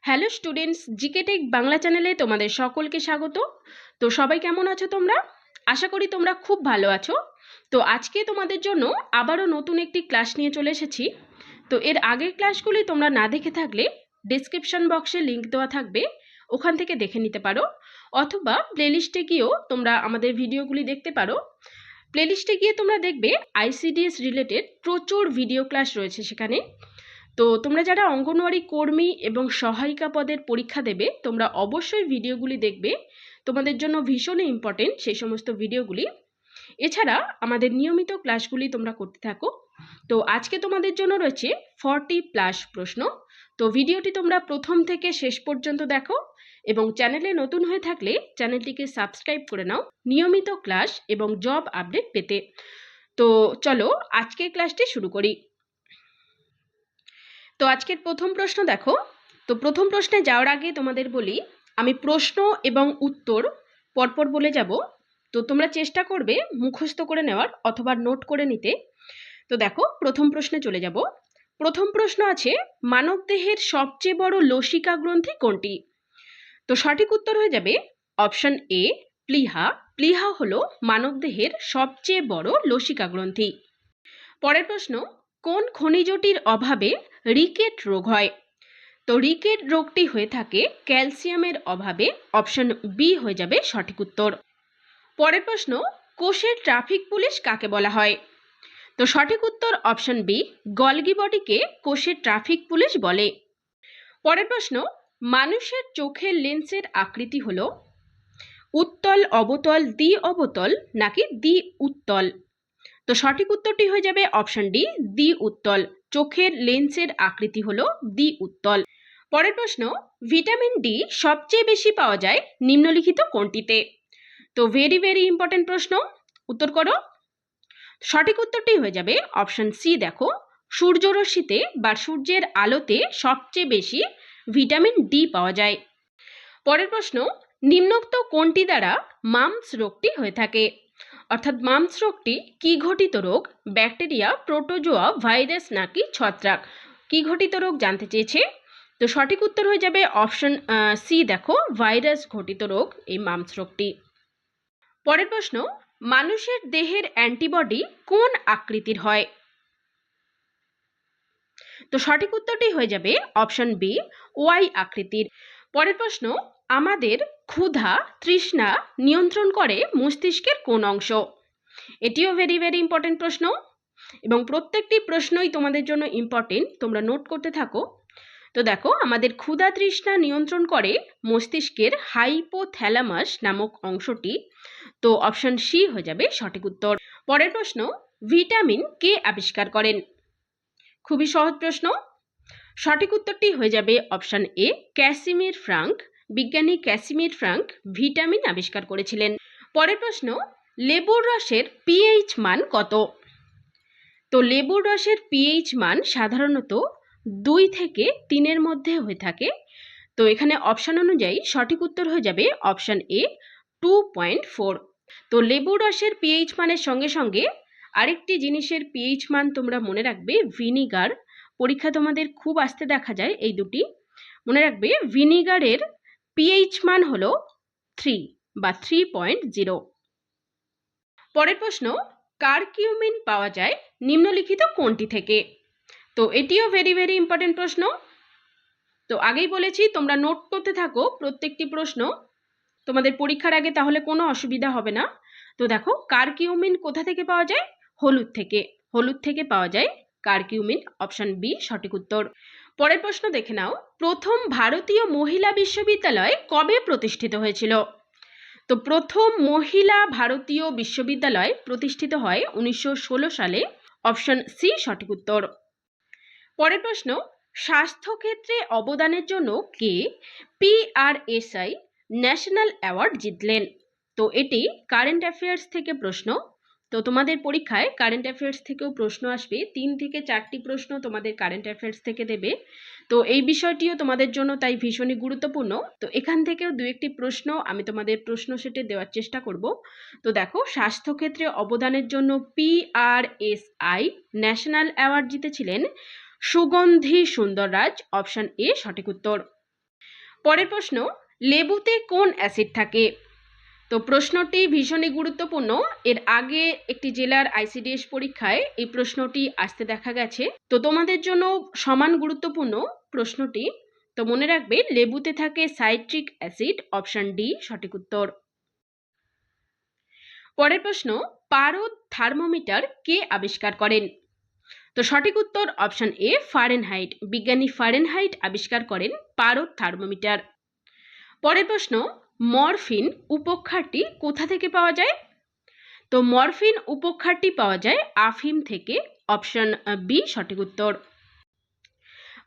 Hello students, GK tech Bangla চ্যানেলে তোমাদের সকলকে স্বাগত। তো সবাই কেমন আছো তোমরা? আশা করি তোমরা খুব ভালো আছো। তো আজকে তোমাদের জন্য আবারও নতুন একটি ক্লাস নিয়ে চলে এসেছি। তো এর আগের ক্লাসগুলি তোমরা না দেখে থাকলে ডেসক্রিপশন বক্সে লিংক দেওয়া থাকবে, ওখান থেকে দেখে নিতে পারো, অথবা প্লেলিস্টে গিয়েও তোমরা আমাদের ভিডিওগুলি দেখতে পারো। প্লেলিস্টে গিয়ে তোমরা দেখবে আইসিডিএস রিলেটেড প্রচুর ভিডিও ক্লাস রয়েছে সেখানে। তো তোমরা যারা অঙ্গনওয়াড়ি কর্মী এবং সহায়িকা পদের পরীক্ষা দেবে, তোমরা অবশ্যই ভিডিওগুলি দেখবে, তোমাদের জন্য ভীষণই ইম্পর্টেন্ট সেই সমস্ত ভিডিওগুলি। এছাড়া আমাদের নিয়মিত ক্লাসগুলি তোমরা করতে থাকো। তো আজকে তোমাদের জন্য রয়েছে 40+ প্রশ্ন। তো ভিডিওটি তোমরা প্রথম থেকে শেষ পর্যন্ত দেখো, এবং চ্যানেলে নতুন হয়ে থাকলে চ্যানেলটিকে সাবস্ক্রাইব করে নাও নিয়মিত ক্লাস এবং জব আপডেট পেতে। তো চলো আজকের ক্লাসটি শুরু করি। তো আজকের প্রথম প্রশ্ন দেখো। তো প্রথম প্রশ্নে যাওয়ার আগে তোমাদের বলি, আমি প্রশ্ন এবং উত্তর পরপর বলে যাব। তো তোমরা চেষ্টা করবে মুখস্থ করে নেওয়ার অথবা নোট করে নিতে। তো দেখো প্রথম প্রশ্নে চলে যাব। প্রথম প্রশ্ন আছে, মানবদেহের সবচেয়ে বড় লসিকা গ্রন্থি কোনটি? তো সঠিক উত্তর হয়ে যাবে অপশন এ, প্লীহা। প্লীহা হলো মানবদেহের সবচেয়ে বড় লসিকা গ্রন্থি। পরের প্রশ্ন, কোন খনিজটির অভাবে রিকেট রোগ হয়? তো রিকেট রোগটি হয়ে থাকে ক্যালসিয়ামের অভাবে। অপশন বি হয়ে যাবে সঠিক উত্তর। পরের প্রশ্ন, কোষের ট্রাফিক পুলিশ কাকে বলা হয়? তো সঠিক উত্তর অপশন বি, গলগি বডিকে কোষের ট্রাফিক পুলিশ বলে। পরের প্রশ্ন, মানুষের চোখের লেন্সের আকৃতি হলো উত্তল, অবতল, দ্বি অবতল নাকি দ্বি উত্তল? তো সঠিক উত্তরটি হয়ে যাবে অপশন ডি, দ্বি উত্তল। চোখের লেন্সের আকৃতি হলো দ্বি উত্তল। পরের প্রশ্ন, ভিটামিন ডি সবচেয়ে বেশি পাওয়া যায় নিম্নলিখিত কোনটিতে? তো ভেরি ভেরি ইম্পর্টেন্ট প্রশ্ন, উত্তর করো। সঠিক উত্তরটি হয়ে যাবে অপশন সি। দেখো, সূর্যরশ্মিতে বা সূর্যের আলোতে সবচেয়ে বেশি ভিটামিন ডি পাওয়া যায়। পরের প্রশ্ন, নিম্নোক্ত কোনটি দ্বারা মাম্পস রোগটি হয়ে থাকে? অর্থাৎ মাম্পস রোগটি কি ঘটিত রোগ? ব্যাকটেরিয়া, প্রোটোজোয়া, ভাইরাস নাকি ছত্রাক? কি ঘটিত রোগ জানতে চেয়েছে। তো সঠিক উত্তর হয়ে যাবে অপশন সি। দেখো, ভাইরাস ঘটিত রোগ এই মাম্পস রোগটি। পরের প্রশ্ন, মানুষের দেহের অ্যান্টিবডি কোন আকৃতির হয়? তো সঠিক উত্তরটি হয়ে যাবে অপশন বি, ওয়াই আকৃতির। পরের প্রশ্ন, আমাদের ক্ষুধা তৃষ্ণা নিয়ন্ত্রণ করে মস্তিষ্কের কোন অংশ? এটিও ভেরি ভেরি ইম্পর্টেন্ট প্রশ্ন, এবং প্রত্যেকটি প্রশ্নই তোমাদের জন্য ইম্পর্টেন্ট, তোমরা নোট করতে থাকো। তো দেখো, আমাদের ক্ষুধা তৃষ্ণা নিয়ন্ত্রণ করে মস্তিষ্কের হাইপোথ্যালামাস নামক অংশটি। তো অপশন সি হয়ে যাবে সঠিক উত্তর। পরের প্রশ্ন, ভিটামিন কে আবিষ্কার করেন? খুবই সহজ প্রশ্ন। সঠিক উত্তরটি হয়ে যাবে অপশন এ, ক্যাসিমির ফ্রাঙ্ক। বিজ্ঞানী ক্যাসিমির ফ্রাঙ্ক ভিটামিন আবিষ্কার করেছিলেন। পরের প্রশ্ন, লেবুর রসের পিএইচ মান কত? তো লেবুর রসের পিএইচ মান সাধারণত 2 থেকে 3-এর মধ্যে হয়ে থাকে। তো এখানে অপশন অনুযায়ী সঠিক উত্তর হয়ে যাবে অপশন এ, 2.4। তো লেবুর রসের পিএইচ মানের সঙ্গে সঙ্গে আরেকটি জিনিসের পিএইচ মান তোমরা মনে রাখবে, ভিনিগার। পরীক্ষা তোমাদের খুব আসতে দেখা যায় এই দুটি, মনে রাখবে। ভিনিগারের পিএইচ মান হলো 3 বা 3.0। পরের প্রশ্ন, কারকিউমিন পাওয়া যায় নিম্নলিখিত কোনটি থেকে? তো এটিও ভেরি ভেরি ইম্পর্টেন্ট প্রশ্ন। তো আগেই বলেছি তোমরা নোট করতে থাকো প্রত্যেকটি প্রশ্ন, তোমাদের পরীক্ষার আগে তাহলে কোনো অসুবিধা হবে না। তো দেখো, কারকিউমিন কোথা থেকে পাওয়া যায়? হলুদ থেকে। হলুদ থেকে পাওয়া যায় কারকিউমিন। অপশন বি সঠিক উত্তর। পরের প্রশ্ন দেখে নাও, প্রথম ভারতীয় মহিলা বিশ্ববিদ্যালয় কবে প্রতিষ্ঠিত হয়েছিল? তো প্রথম মহিলা ভারতীয় বিশ্ববিদ্যালয় প্রতিষ্ঠিত হয় 1916 সালে। অপশন সি সঠিক উত্তর। পরের প্রশ্ন, স্বাস্থ্যক্ষেত্রে অবদানের জন্য কে পিআরএসআই ন্যাশনাল অ্যাওয়ার্ড জিতলেন? তো এটি কারেন্ট অ্যাফেয়ার্স থেকে প্রশ্ন। তো তোমাদের পরীক্ষায় কারেন্ট অ্যাফেয়ার্স থেকেও প্রশ্ন আসবে, 3 থেকে 4টি প্রশ্ন তোমাদের কারেন্ট অ্যাফেয়ার্স থেকে দেবে। তো এই বিষয়টিও তোমাদের জন্য তাই ভীষণই গুরুত্বপূর্ণ। তো এখান থেকেও 2-1টি প্রশ্ন আমি তোমাদের প্রশ্ন সেটে দেওয়ার চেষ্টা করব। তো দেখো, স্বাস্থ্যক্ষেত্রে অবদানের জন্য পিআরএসআই ন্যাশনাল অ্যাওয়ার্ড জিতেছিলেন সুগন্ধি সুন্দররাজ। অপশন এ সঠিক উত্তর। পরের প্রশ্ন, লেবুতে কোন অ্যাসিড থাকে? তো প্রশ্নটি ভীষণই গুরুত্বপূর্ণ। এর আগে একটি জেলার আইসিডিএস পরীক্ষায় এই প্রশ্নটি আসতে দেখা গেছে। তো তোমাদের জন্য সমান গুরুত্বপূর্ণ প্রশ্নটি। তো মনে রাখবে, লেবুতে থাকে সাইট্রিক অ্যাসিড, অপশন ডি সঠিক উত্তর। পরের প্রশ্ন, পারদ থার্মোমিটার কে আবিষ্কার করেন? তো সঠিক উত্তর অপশন এ ফারেনহাইট। বিজ্ঞানী ফারেনহাইট আবিষ্কার করেন পারদ থার্মোমিটার। পরের প্রশ্ন, মরফিন উপক্ষারটি কোথা থেকে পাওয়া যায়? তো মরফিন উপক্ষারটি পাওয়া যায় আফিম থেকে, অপশন বি সঠিক উত্তর।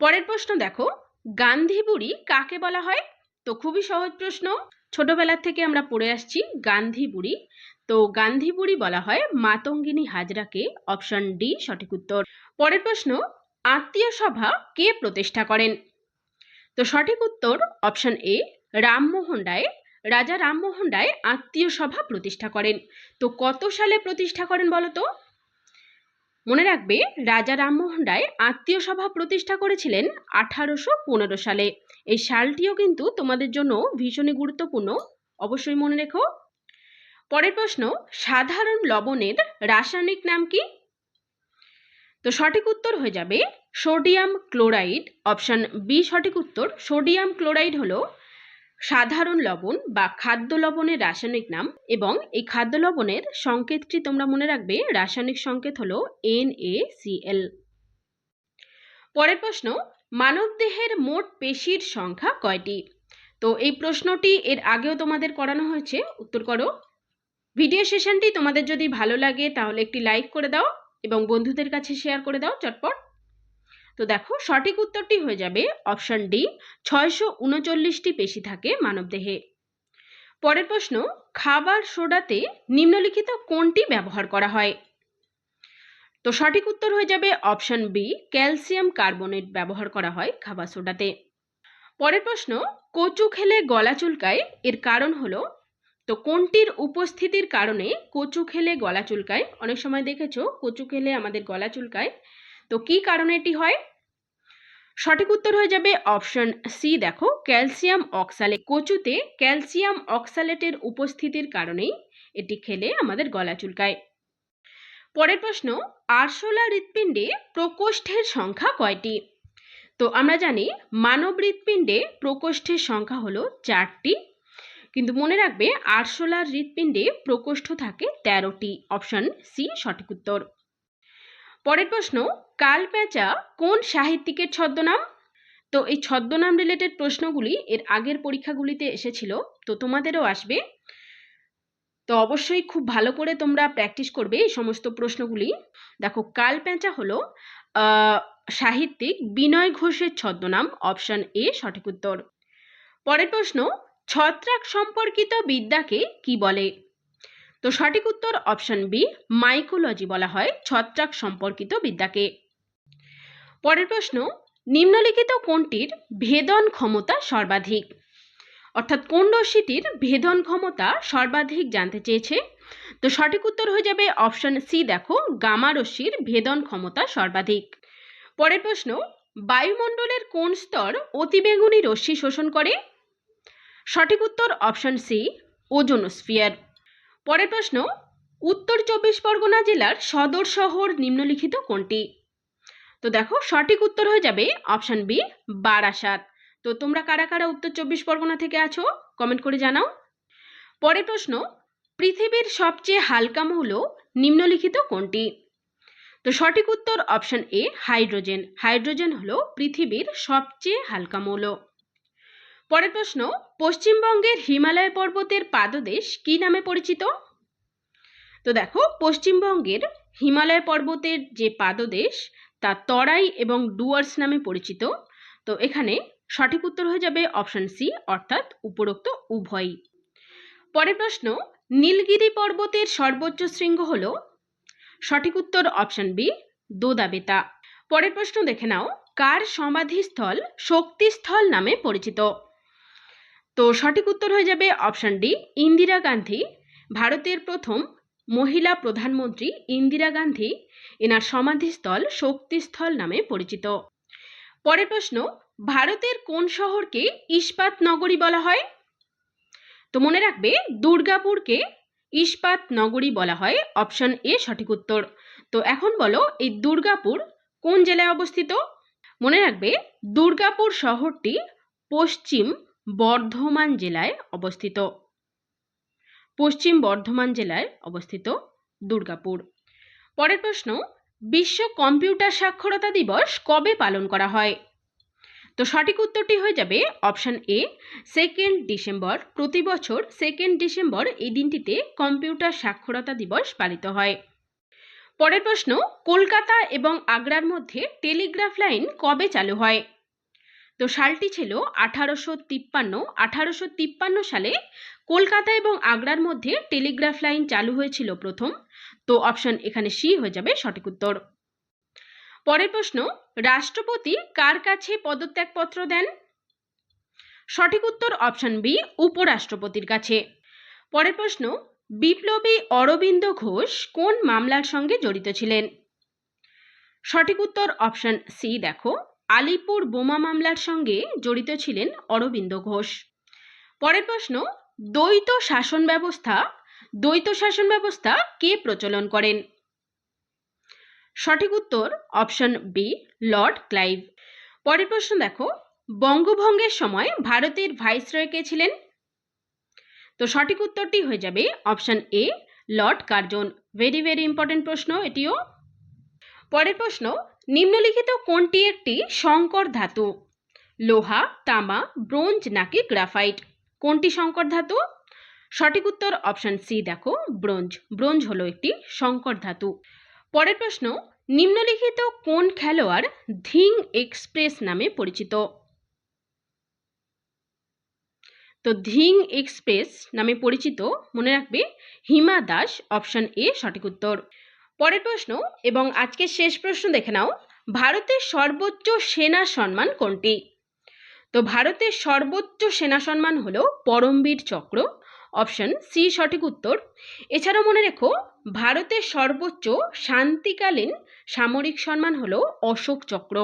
পরের প্রশ্ন দেখো, গান্ধী বুড়ি কাকে বলা হয়? তো খুবই সহজ প্রশ্ন, ছোটবেলা থেকে আমরা পড়ে আসছি গান্ধী বুড়ি। তো গান্ধী বুড়ি বলা হয় মাতঙ্গিনী হাজরাকে, অপশন ডি সঠিক উত্তর। পরের প্রশ্ন, আত্মীয় সভা কে প্রতিষ্ঠা করেন? তো সঠিক উত্তর অপশন এ রামমোহন রায়। রাজা রামমোহন রায় আত্মীয় সভা প্রতিষ্ঠা করেন। তো কত সালে প্রতিষ্ঠা করেন বলো তো? মনে রাখবে, রাজা রামমোহন রায় আত্মীয় সভা প্রতিষ্ঠা করেছিলেন 1815 সালে। এই সালটিও কিন্তু তোমাদের জন্য ভীষণই গুরুত্বপূর্ণ, অবশ্যই মনে রেখো। পরের প্রশ্ন, সাধারণ লবণের রাসায়নিক নাম কি? তো সঠিক উত্তর হয়ে যাবে সোডিয়াম ক্লোরাইড, অপশন বি সঠিক উত্তর। সোডিয়াম ক্লোরাইড হলো সাধারণ লবণ বা খাদ্য লবণের রাসায়নিক নাম, এবং এই খাদ্য লবণের সংকেতটি তোমরা মনে রাখবে, রাসায়নিক সংকেত হলো NaCl। পরের প্রশ্ন, মানবদেহের মোট পেশির সংখ্যা কয়টি? তো এই প্রশ্নটি এর আগেও তোমাদের করানো হয়েছে, উত্তর করো। ভিডিও সেশনটি তোমাদের যদি ভালো লাগে তাহলে একটি লাইক করে দাও এবং বন্ধুদের কাছে শেয়ার করে দাও চটপট। তো দেখো, সঠিক উত্তরটি হয়ে যাবে অপশন ডি, 639টি পেশি থাকে মানবদেহে। পরের প্রশ্ন, খাবার সোডাতে নিম্নলিখিত কোনটি ব্যবহার করা হয়? তো সঠিক উত্তর হয়ে যাবে অপশন বি, ক্যালসিয়াম কার্বনেট ব্যবহার করা হয় খাবার সোডাতে। পরের প্রশ্ন, কচু খেলে গলা চুলকায়, এর কারণ হলো? তো কোনটির উপস্থিতির কারণে কচু খেলে গলা চুলকায়? অনেক সময় দেখেছো কচু খেলে আমাদের গলা চুলকায়, তো কি কারণে এটি হয়? সঠিক উত্তর হয়ে যাবে অপশন সি, দেখো ক্যালসিয়াম অক্সালেট। কচুতে ক্যালসিয়াম অক্সালেটের উপস্থিতির কারণেই এটি খেলে আমাদের গলা চুলকায়। পরের প্রশ্ন, আরশোলা হৃৎপিণ্ডে প্রকোষ্ঠের সংখ্যা কয়টি? তো আমরা জানি মানব হৃৎপিণ্ডে প্রকোষ্ঠের সংখ্যা হলো 4টি, কিন্তু মনে রাখবে আরশোলার হৃৎপিণ্ডে প্রকোষ্ঠ থাকে 13টি, অপশন সি সঠিক উত্তর। পরের প্রশ্ন, কালপেঁচা কোন সাহিত্যিকের ছদ্মনাম? তো এই ছদ্মনাম রিলেটেড প্রশ্নগুলি এর আগের পরীক্ষাগুলিতে এসেছিল, তো তোমাদেরও আসবে। তো অবশ্যই খুব ভালো করে তোমরা প্র্যাকটিস করবে এই সমস্ত প্রশ্নগুলি। দেখো, কালপেঁচা হলো সাহিত্যিক বিনয় ঘোষের ছদ্মনাম, অপশন এ সঠিক উত্তর। পরের প্রশ্ন, ছত্রাক সম্পর্কিত বিদ্যাকে কি বলে? তো সঠিক উত্তর অপশন বি, মাইকোলজি বলা হয় ছত্রাক সম্পর্কিত বিদ্যাকে। পরের প্রশ্ন, নিম্নলিখিত কোনটির ভেদন ক্ষমতা সর্বাধিক? অর্থাৎ কোন রশ্মিটির ভেদন ক্ষমতা সর্বাধিক জানতে চেয়েছে। তো সঠিক উত্তর হয়ে যাবে অপশন সি, দেখো গামা রশ্মির ভেদন ক্ষমতা সর্বাধিক। পরের প্রশ্ন, বায়ুমণ্ডলের কোন স্তর অতিবেগুনি রশ্মি শোষণ করে? সঠিক উত্তর অপশন সি, ওজোনোস্ফিয়ার। পরের প্রশ্ন, উত্তর 24 পরগনা জেলার সদর শহর নিম্নলিখিত কোনটি? তো দেখো, সঠিক উত্তর হয়ে যাবে অপশন বি, বারাসাত। তো তোমরা কারা কারা উত্তর 24 পরগনা থেকে আছো কমেন্ট করে জানাও। পরের প্রশ্ন, পৃথিবীর সবচেয়ে হালকা মৌল নিম্নলিখিত কোনটি? তো সঠিক উত্তর অপশন এ, হাইড্রোজেন। হাইড্রোজেন হলো পৃথিবীর সবচেয়ে হালকা মৌল। পরের প্রশ্ন, পশ্চিমবঙ্গের হিমালয় পর্বতের পাদদেশ কি নামে পরিচিত? তো দেখো, পশ্চিমবঙ্গের হিমালয় পর্বতের যে পাদদেশ তা তরাই এবং ডুয়ার্স নামে পরিচিত। তো এখানে সঠিক উত্তর হয়ে যাবে অপশন সি, অর্থাৎ উপরোক্ত উভয়ই। পরের প্রশ্ন, নীলগিরি পর্বতের সর্বোচ্চ শৃঙ্গ হল? সঠিক উত্তর অপশন বি, দোদাবেতা। পরের প্রশ্ন দেখে নাও, কার সমাধিস্থল শক্তিস্থল নামে পরিচিত? তো সঠিক উত্তর হয়ে যাবে অপশন ডি, ইন্দিরা গান্ধী। ভারতের প্রথম মহিলা প্রধানমন্ত্রী ইন্দিরা গান্ধী, এনার সমাধিস্থল শক্তিস্থল নামে পরিচিত। পরের প্রশ্ন, ভারতের কোন শহরকে ইস্পাত নগরী বলা হয়? তো মনে রাখবে দুর্গাপুরকে ইস্পাত নগরী বলা হয়, অপশন এ সঠিক উত্তর। তো এখন বলো এই দুর্গাপুর কোন জেলায় অবস্থিত? মনে রাখবে দুর্গাপুর শহরটি পশ্চিম বর্ধমান জেলায় অবস্থিত। পশ্চিম বর্ধমান জেলায় অবস্থিত দুর্গাপুর। পরের প্রশ্ন, বিশ্ব কম্পিউটার সাক্ষরতা দিবস কবে পালন করা হয়? তো সঠিক উত্তরটি হয়ে যাবে অপশন এ 2 ডিসেম্বর। প্রতি বছর 2 ডিসেম্বর এই দিনটিতে কম্পিউটার সাক্ষরতা দিবস পালিত হয়। পরের প্রশ্ন, কলকাতা এবং আগ্রার মধ্যে টেলিগ্রাফ লাইন কবে চালু হয়? তো সালটি ছিল 1853। 1853 সালে কলকাতা এবং আগ্রার মধ্যে টেলিগ্রাফ লাইন চালু হয়েছিল প্রথম। তো অপশন এখানে সি হয়ে যাবে সঠিক উত্তর। পরের প্রশ্ন, রাষ্ট্রপতি কার কাছে পদত্যাগপত্র দেন? সঠিক উত্তর অপশন বি, উপরাষ্ট্রপতির কাছে। পরের প্রশ্ন, বিপ্লবী অরবিন্দ ঘোষ কোন মামলার সঙ্গে জড়িত ছিলেন? সঠিক উত্তর অপশন সি, দেখো আলিপুর বোমা মামলার সঙ্গে জড়িত ছিলেন অরবিন্দ ঘোষ। পরের প্রশ্ন, দ্বৈত শাসন ব্যবস্থা কে প্রচলন করেন? সঠিক উত্তর অপশন বি, লর্ড ক্লাইভ। পরের প্রশ্ন দেখো, বঙ্গভঙ্গের সময় ভারতের ভাইসরয় কে ছিলেন? তো সঠিক উত্তরটি হয়ে যাবে option A, Lord Curzon. Very very important প্রশ্ন এটিও। পরের প্রশ্ন, নিম্নলিখিত কোনটি একটি সংকর ধাতু? লোহা, তামা, ব্রোঞ্জ নাকি গ্রাফাইট? কোনটি সংকর ধাতু? সঠিক উত্তর অপশন সি, দেখো ব্রোঞ্জ। ব্রোঞ্জ হলো একটি সংকর ধাতু। পরের প্রশ্ন, নিম্নলিখিত কোন খেলোয়াড় ধিং এক্সপ্রেস নামে পরিচিত? তো ধিং এক্সপ্রেস নামে পরিচিত মনে রাখবে হিমা দাস। অপশন এ সঠিক উত্তর। পরের প্রশ্ন এবং আজকের শেষ প্রশ্ন দেখে নাও, ভারতের সর্বোচ্চ সেনা সম্মান কোনটি? তো ভারতের সর্বোচ্চ সেনা সম্মান হলো পরমবীর চক্র। অপশন সি সঠিক উত্তর। এছাড়াও মনে রেখো ভারতের সর্বোচ্চ শান্তিকালীন সামরিক সম্মান হলো অশোক চক্র।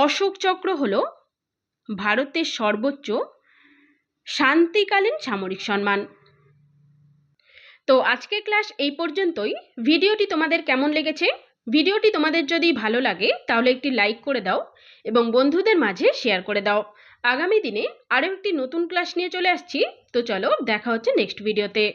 অশোক চক্র হলো ভারতের সর্বোচ্চ শান্তিকালীন সামরিক সম্মান। তো আজকের ক্লাস এই পর্যন্তই। ভিডিওটি তোমাদের কেমন লেগেছে? ভিডিওটি তোমাদের যদি ভালো লাগে তাহলে একটি লাইক করে দাও এবং বন্ধুদের মাঝে শেয়ার করে দাও। আগামী দিনে আরও একটি নতুন ক্লাস নিয়ে চলে আসছি। তো চলো দেখা হচ্ছে নেক্সট ভিডিওতে।